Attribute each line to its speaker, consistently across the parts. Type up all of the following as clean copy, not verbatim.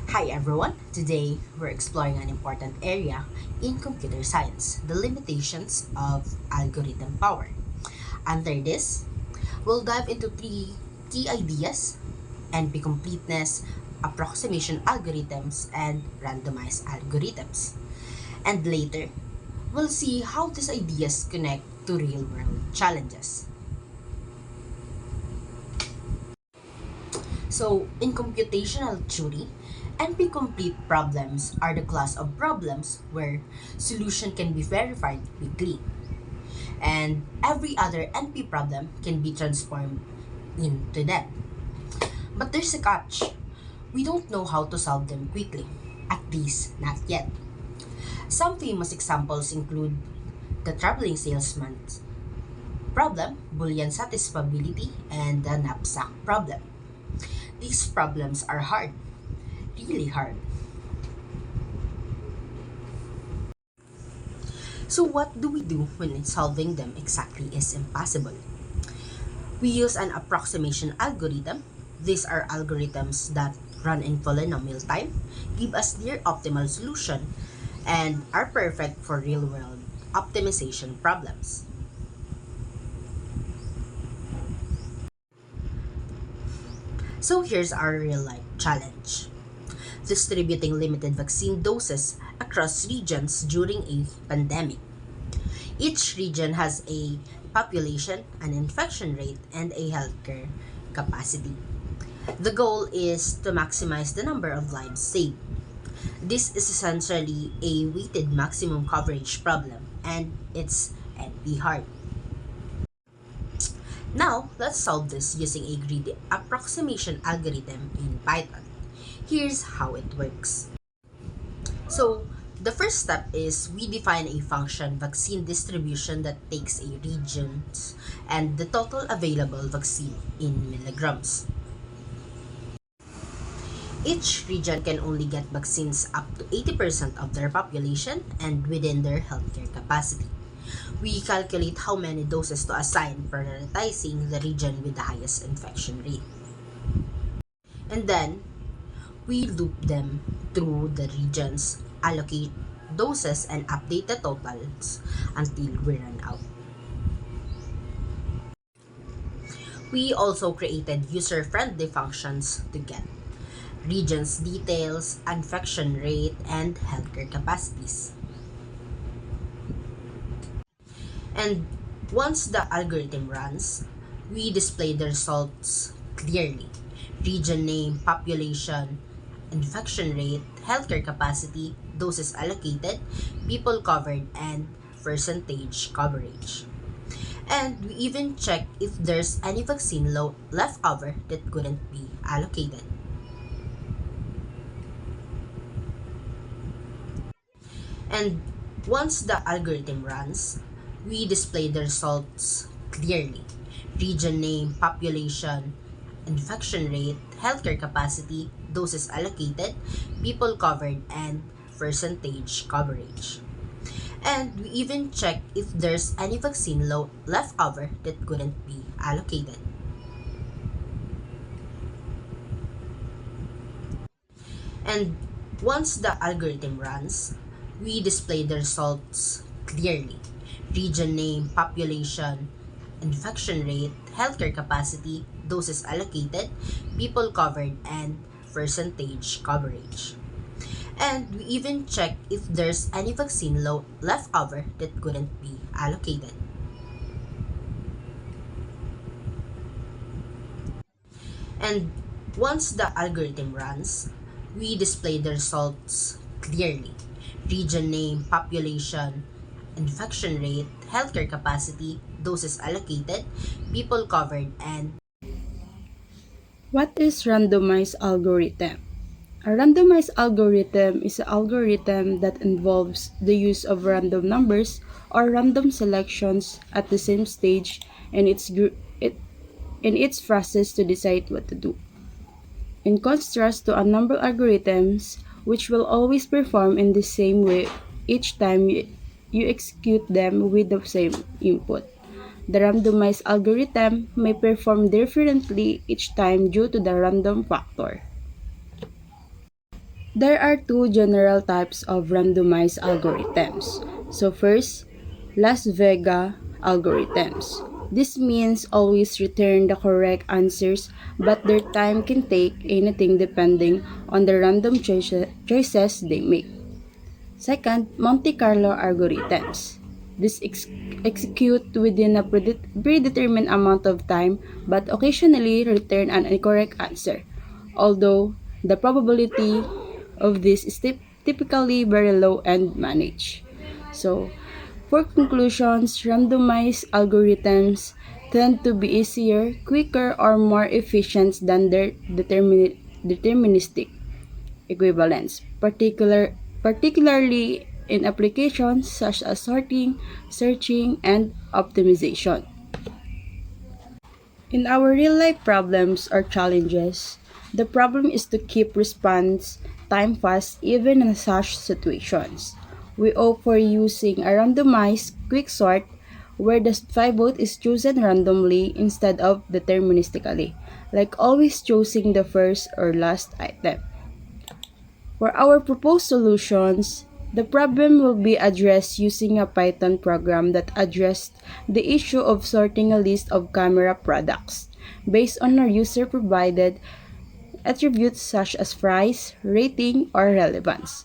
Speaker 1: Hi everyone! Today we're exploring an important area in computer science, the limitations of algorithm power. Under this, we'll dive into three key ideas: NP-Completeness, Approximation Algorithms, and Randomized Algorithms. And later, we'll see how these ideas connect to real-world challenges. So, in computational theory, NP-complete problems are the class of problems where solution can be verified quickly, and every other NP problem can be transformed into them. But there's a catch. We don't know how to solve them quickly, at least not yet. Some famous examples include the traveling salesman's problem, Boolean satisfiability, and the knapsack problem. These problems are hard, really hard. So what do we do when solving them exactly is impossible? We use an approximation algorithm. These are algorithms that run in polynomial time, give us their optimal solution, and are perfect for real-world optimization problems. So here's our real-life challenge: distributing limited vaccine doses across regions during a pandemic. Each region has a population, an infection rate, and a healthcare capacity. The goal is to maximize the number of lives saved. This is essentially a weighted maximum coverage problem, and it's NP hard. Now, let's solve this using a greedy approximation algorithm in Python. Here's how it works. So, the first step is we define a function vaccine distribution that takes a regions and the total available vaccine in milligrams. Each region can only get vaccines up to 80% of their population and within their healthcare capacity. We calculate how many doses to assign, prioritizing the region with the highest infection rate. And then, we loop them through the regions, allocate doses, and update the totals until we run out. We also created user-friendly functions to get regions details, infection rate, and healthcare capacities. And once the algorithm runs, we display the results clearly: region name, population, infection rate, healthcare capacity, doses allocated, people covered, and percentage coverage. And we even check if there's any vaccine left over that couldn't be allocated. And once the algorithm runs, we display the results clearly: region name, population, infection rate, healthcare capacity, doses allocated, people covered, and percentage coverage. And we even check if there's any vaccine left over that couldn't be allocated. And once the algorithm runs, we display the results clearly: region name, population, infection rate, healthcare capacity, doses allocated, people covered, and percentage coverage. And we even check if there's any vaccine left over that couldn't be allocated. And once the algorithm runs, we display the results clearly: region name, population, infection rate, healthcare capacity, doses allocated, people covered, and
Speaker 2: What is randomized algorithm? A randomized algorithm is an algorithm that involves the use of random numbers or random selections at the same stage in its process to decide what to do. In contrast to a number algorithms, which will always perform in the same way each time you execute them with the same input. The randomized algorithm may perform differently each time due to the random factor. There are two general types of randomized algorithms. So first, Las Vegas algorithms. This means always return the correct answers, but their time can take anything depending on the random choices they make. Second, Monte Carlo algorithms. This execute within a predetermined amount of time but occasionally return an incorrect answer, although the probability of this is typically very low and managed. So, for conclusions, randomized algorithms tend to be easier, quicker, or more efficient than their deterministic equivalents, particularly in applications such as sorting, searching, and optimization. In our real-life problems or challenges, the problem is to keep response time fast even in such situations. We opt for using a randomized quicksort where the pivot is chosen randomly instead of deterministically, like always choosing the first or last item. For our proposed solutions, the problem will be addressed using a Python program that addressed the issue of sorting a list of camera products based on our user-provided attributes such as price, rating, or relevance.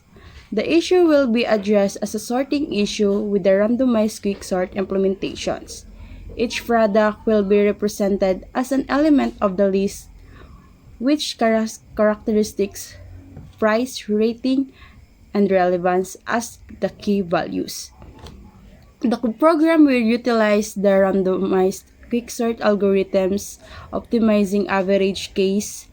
Speaker 2: The issue will be addressed as a sorting issue with the randomized quicksort implementations. Each product will be represented as an element of the list which characteristics, price, rating, and relevance as the key values. The program will utilize the randomized quicksort algorithms, optimizing average case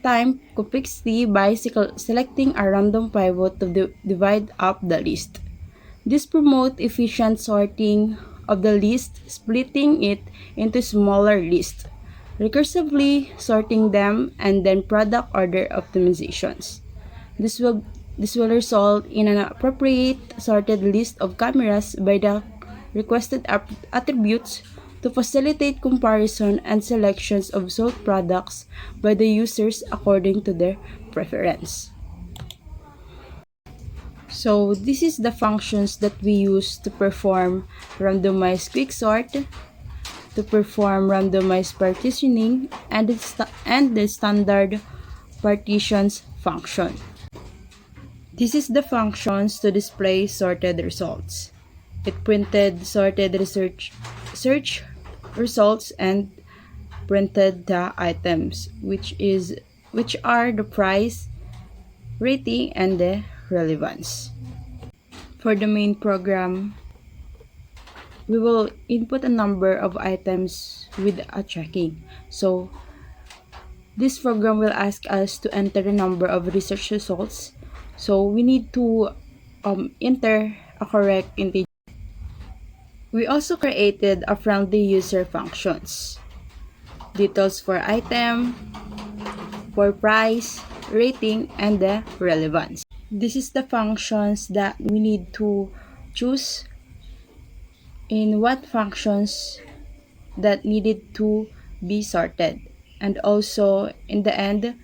Speaker 2: time complexity by selecting a random pivot to divide up the list. This promotes efficient sorting of the list, splitting it into smaller lists, recursively sorting them, and then product order optimizations. This will this will result in an appropriate sorted list of cameras by the requested attributes to facilitate comparison and selections of sold products by the users according to their preference. So this is the functions that we use to perform randomized quicksort, to perform randomized partitioning, and the standard partitions function. This is the functions to display sorted results. It printed sorted search results and printed the items, which are the price, rating, and the relevance. For the main program, we will input a number of items with a checking. So this program will ask us to enter the number of research results. So we need to enter a correct integer. We also created a friendly user functions. Details for item, for price, rating, and the relevance. This is the functions that we need to choose in what functions that needed to be sorted. And also, in the end,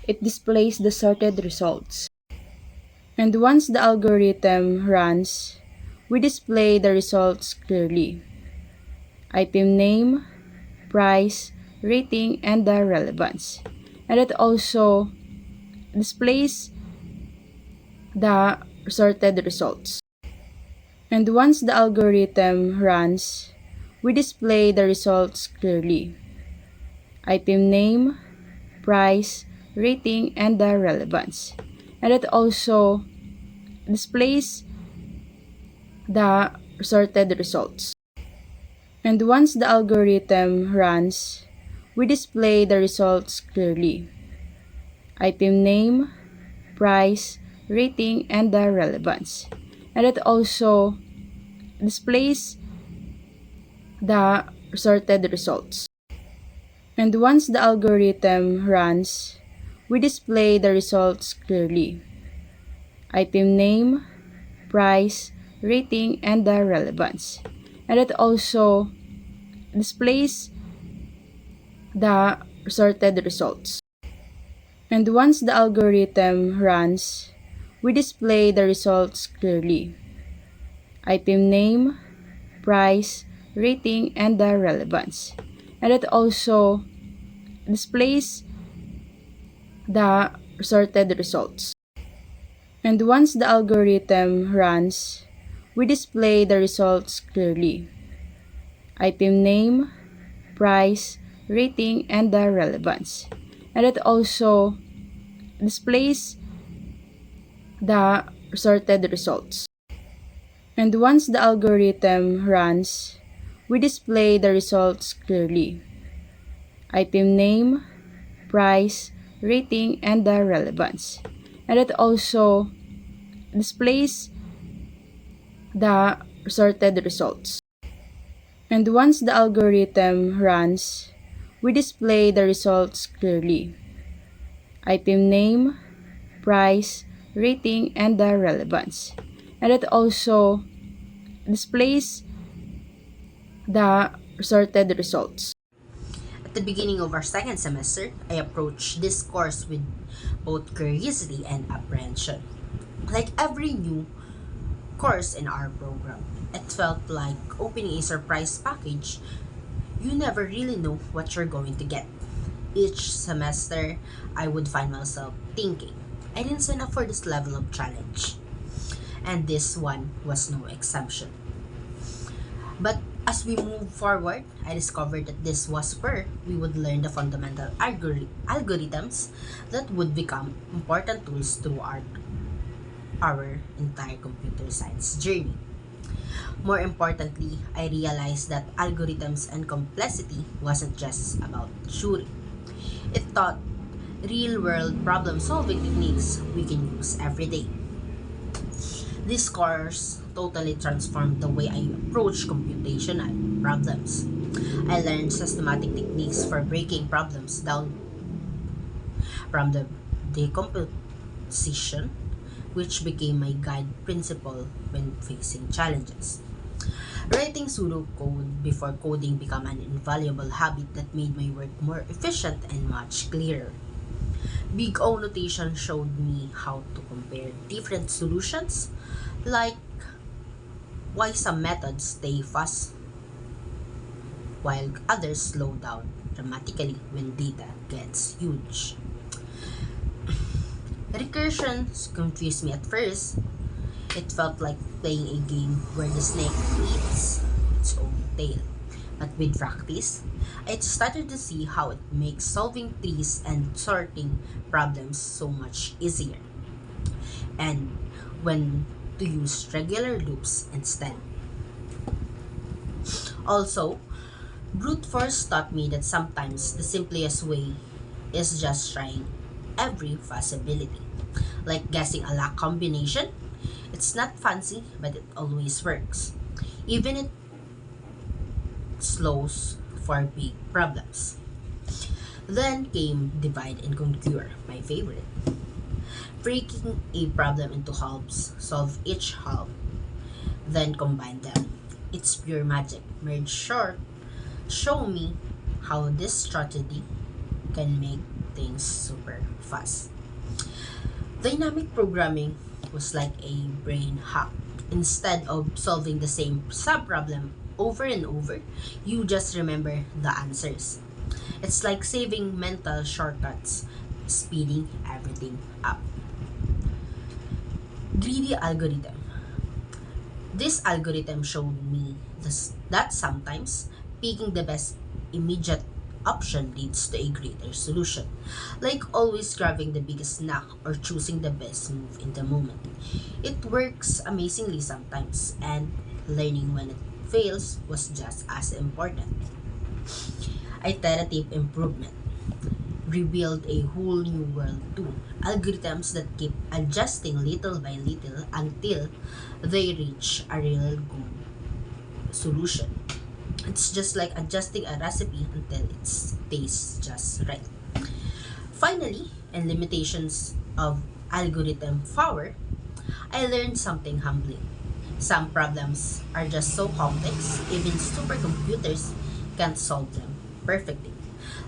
Speaker 2: it displays the sorted results. And once the algorithm runs, we display the results clearly. Item name, price, rating, and the relevance. And it also displays the sorted results. And once the algorithm runs, we display the results clearly. Item name, price, rating, and the relevance. And it also displays the sorted results. And once the algorithm runs, we display the results clearly. Item name, price, rating, and the relevance. And it also displays the sorted results. And once the algorithm runs, we display the results clearly. Item name, price, rating, and the relevance. And it also displays the sorted results. And once the algorithm runs, we display the results clearly. Item name, price, rating, and the relevance. And it also displays the sorted results. And once the algorithm runs, we display the results clearly. Item name, price, rating, and the relevance. And it also displays the sorted results. And once the algorithm runs, we display the results clearly. Item name, price, rating, and the relevance. And it also displays the sorted results. And once the algorithm runs, we display the results clearly. Item name, price, rating, and the relevance. And it also displays the sorted results.
Speaker 1: At the beginning of our second semester, I approached this course with both curiosity and apprehension. Like every new course in our program, it felt like opening a surprise package. You never really know what you're going to get. Each semester, I would find myself thinking, I didn't sign up for this level of challenge. And this one was no exception. But as we moved forward, I discovered that this was where we would learn the fundamental algorithms that would become important tools through our entire computer science journey. More importantly, I realized that algorithms and complexity wasn't just about theory. It taught real world problem solving techniques we can use every day. This course totally transformed the way I approach computational problems. I learned systematic techniques for breaking problems down from the decomposition, which became my guide principle when facing challenges. Writing pseudocode before coding became an invaluable habit that made my work more efficient and much clearer. Big O notation showed me how to compare different solutions, like why some methods stay fast while others slow down dramatically when data gets huge. Recursion confused me at first. It felt like playing a game where the snake eats its own tail. But with practice, I started to see how it makes solving trees and sorting problems so much easier. And when to use regular loops instead. Also, brute force taught me that sometimes the simplest way is just trying every possibility. Like guessing a lock combination, it's not fancy, but it always works. Even it slows for big problems. Then came divide and conquer, my favorite. Breaking a problem into halves, solve each half, then combine them. It's pure magic. Merge short, show me how this strategy can make things super fast. Dynamic programming was like a brain hack. Instead of solving the same sub-problem over and over, you just remember the answers. It's like saving mental shortcuts, speeding everything up. Greedy algorithm. This algorithm showed me that sometimes picking the best immediate option leads to a greater solution, like always grabbing the biggest snack or choosing the best move in the moment. It works amazingly sometimes, and learning when it fails was just as important. Iterative improvement revealed a whole new world too. Algorithms that keep adjusting little by little until they reach a real good solution. It's just like adjusting a recipe until it tastes just right. Finally, and limitations of algorithm power, I learned something humbling. Some problems are just so complex, even supercomputers can't solve them perfectly.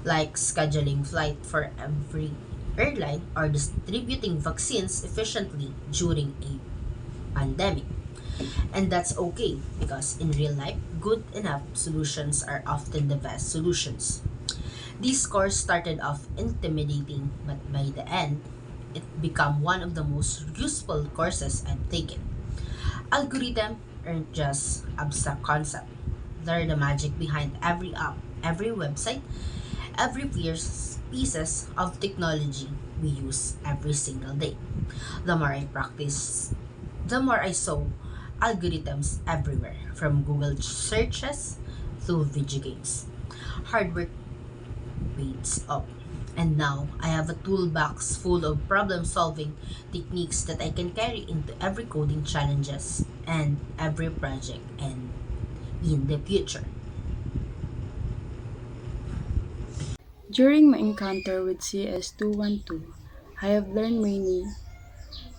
Speaker 1: Like scheduling flight for every airline or distributing vaccines efficiently during a pandemic. And that's okay because in real life, good enough solutions are often the best solutions. These course started off intimidating, but by the end, it became one of the most useful courses I've taken. Algorithm aren't just abstract concept. They're the magic behind every app, every website, every pieces of technology we use every single day. The more I practice, the more I saw algorithms everywhere, from Google searches to video games. Hard work pays up. And now I have a toolbox full of problem solving techniques that I can carry into every coding challenges and every project and in the future.
Speaker 2: During my encounter with CS212, I have learned many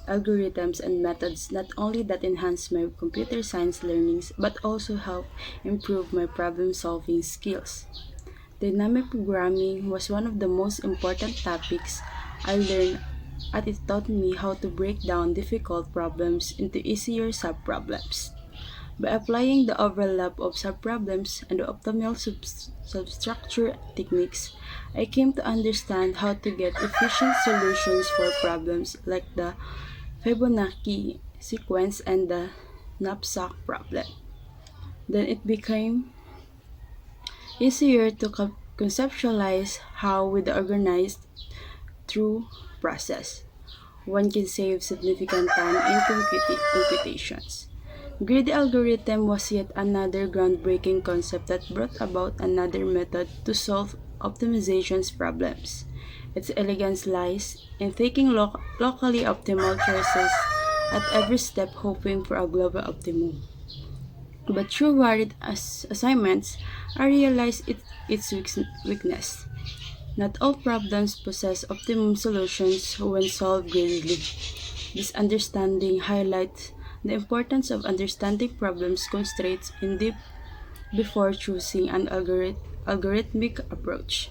Speaker 2: algorithms and methods not only that enhance my computer science learnings but also help improve my problem solving skills. Dynamic programming was one of the most important topics I learned, as it taught me how to break down difficult problems into easier subproblems. By applying the overlap of subproblems and the optimal substructure techniques, I came to understand how to get efficient solutions for problems like the Fibonacci sequence and the knapsack problem. Then it became easier to conceptualize how with the organized through process. One can save significant time in computations. Greedy algorithm was yet another groundbreaking concept that brought about another method to solve optimizations problems. Its elegance lies in taking locally optimal choices at every step hoping for a global optimum. But through varied assignments, I realized its weakness. Not all problems possess optimum solutions when solved greedily. This understanding highlights the importance of understanding problems constraints in depth before choosing an algorithmic approach.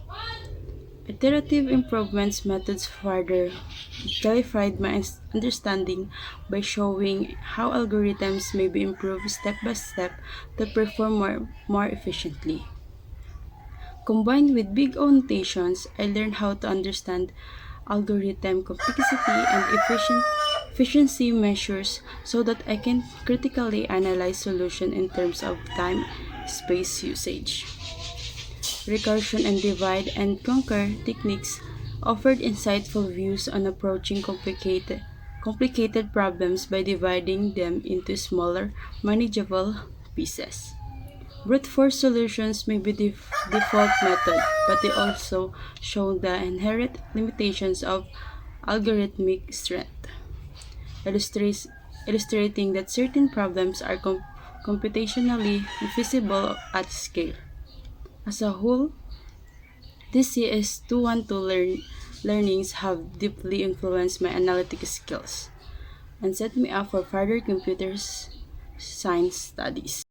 Speaker 2: Iterative improvements methods further clarified my understanding by showing how algorithms may be improved step by step to perform more efficiently. Combined with big annotations, I learned how to understand algorithm complexity and efficiency measures so that I can critically analyze solution in terms of time, space usage. Recursion and divide and conquer techniques offered insightful views on approaching complicated problems by dividing them into smaller, manageable pieces. Brute force solutions may be the default method, but they also show the inherent limitations of algorithmic strength, illustrates, illustrating that certain problems are computationally infeasible at scale. As a whole, these CS212 learnings have deeply influenced my analytic skills and set me up for further computer science studies.